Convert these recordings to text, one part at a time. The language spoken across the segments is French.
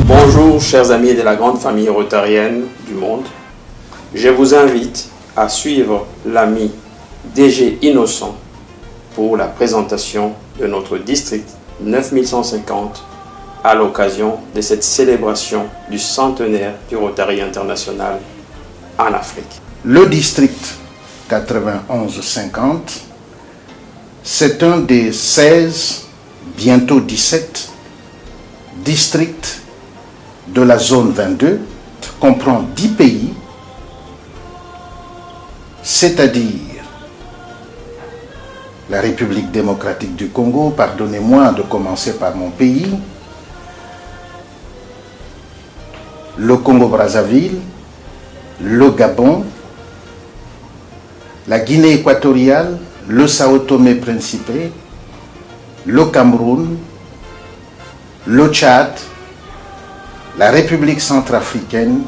Bonjour chers amis de la grande famille rotarienne du monde. Je vous invite à suivre l'ami DG Innocent pour la présentation de notre district 9150 à l'occasion de cette célébration du centenaire du Rotary International en Afrique. Le district 9150, c'est un des 16, bientôt 17 districts de la zone 22, comprend 10 pays, c'est-à-dire la République démocratique du Congo, pardonnez-moi de commencer par mon pays, le Congo-Brazzaville, le Gabon, la Guinée équatoriale, le Sao Tomé-Principe, le Cameroun, le Tchad, la République centrafricaine,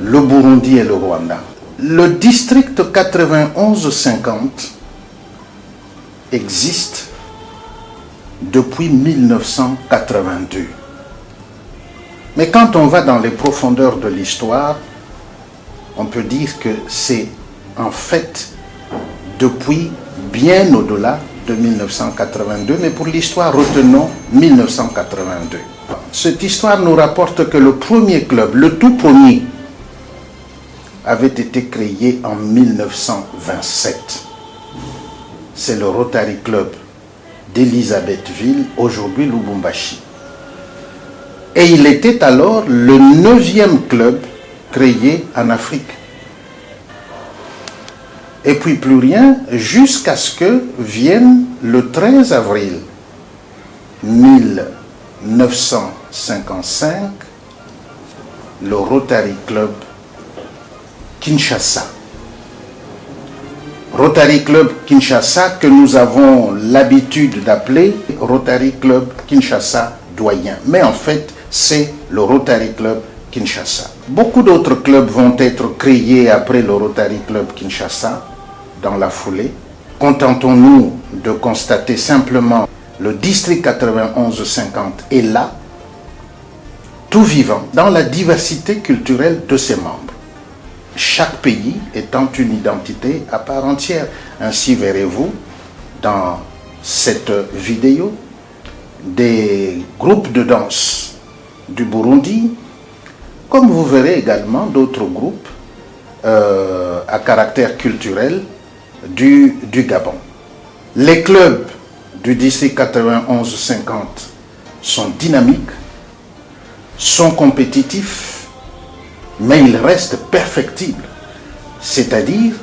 le Burundi et le Rwanda. Le district 9150 existe depuis 1982. Mais quand on va dans les profondeurs de l'histoire, on peut dire que c'est en fait depuis bien au-delà de 1982, mais pour l'histoire, retenons 1982. Cette histoire nous rapporte que le premier club, le tout premier, avait été créé en 1927. C'est le Rotary Club d'Elisabethville, aujourd'hui Lubumbashi. Et il était alors le 9e club créé en Afrique. Et puis plus rien, jusqu'à ce que vienne le 13 avril 1955, le Rotary Club Kinshasa. Rotary Club Kinshasa que nous avons l'habitude d'appeler Rotary Club Kinshasa doyen. Mais en fait, c'est le Rotary Club Kinshasa. Beaucoup d'autres clubs vont être créés après le Rotary Club Kinshasa dans la foulée. Contentons-nous de constater simplement le district 9150 est là, tout vivant, dans la diversité culturelle de ses membres. Chaque pays étant une identité à part entière. Ainsi verrez-vous dans cette vidéo des groupes de danse du Burundi, comme vous verrez également d'autres groupes à caractère culturel du Gabon. Les clubs du district 9150 sont dynamiques, sont compétitifs, mais ils restent perfectibles. C'est-à-dire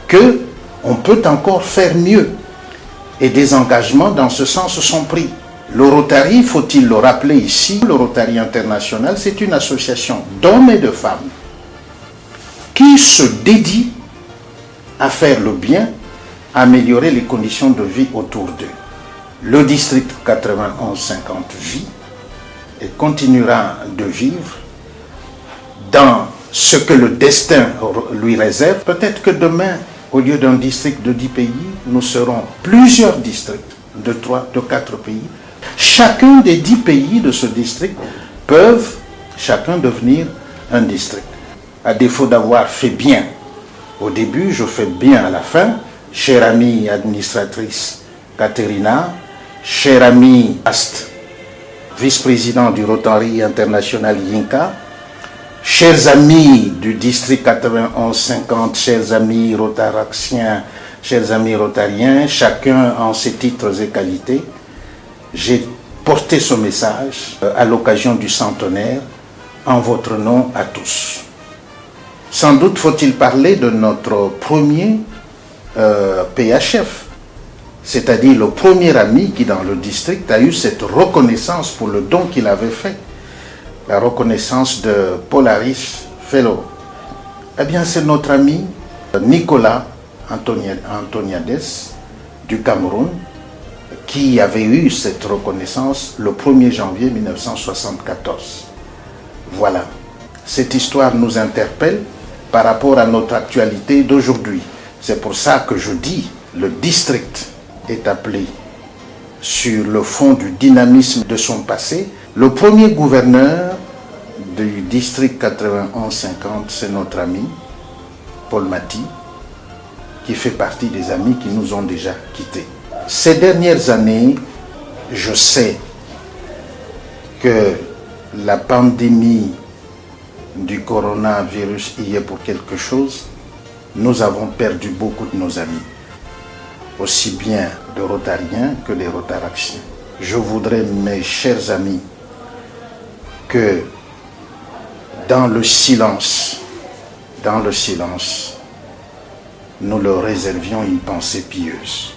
qu'on peut encore faire mieux. Et des engagements dans ce sens sont pris. Le Rotary, faut-il le rappeler ici, le Rotary International, c'est une association d'hommes et de femmes qui se dédie à faire le bien, à améliorer les conditions de vie autour d'eux. Le district 9150 vit et continuera de vivre dans ce que le destin lui réserve. Peut-être que demain, au lieu d'un district de 10 pays, nous serons plusieurs districts de 3, de 4 pays. Chacun des 10 pays de ce district peuvent chacun devenir un district. À défaut d'avoir fait bien au début, je fais bien à la fin. Chère amie administratrice Katerina, chère amie Ast, vice-président du Rotary International Yinka, chers amis du district 9150, chers amis rotaraxiens, chers amis rotariens, chacun en ses titres et qualités, j'ai porté ce message à l'occasion du centenaire en votre nom à tous. Sans doute faut-il parler de notre premier PHF, c'est-à-dire le premier ami qui dans le district a eu cette reconnaissance pour le don qu'il avait fait, la reconnaissance de Polaris Fellow. Eh bien c'est notre ami Nicolas Antoniades du Cameroun qui avait eu cette reconnaissance le 1er janvier 1974. Voilà, cette histoire nous interpelle par rapport à notre actualité d'aujourd'hui. C'est pour ça que je dis le district est appelé sur le fond du dynamisme de son passé. Le premier gouverneur du district 91-50, c'est notre ami Paul Maty, qui fait partie des amis qui nous ont déjà quittés. Ces dernières années, je sais que la pandémie du coronavirus y est pour quelque chose. Nous avons perdu beaucoup de nos amis, aussi bien de Rotariens que des Rotaraxiens. Je voudrais, mes chers amis, que dans le silence, nous leur réservions une pensée pieuse.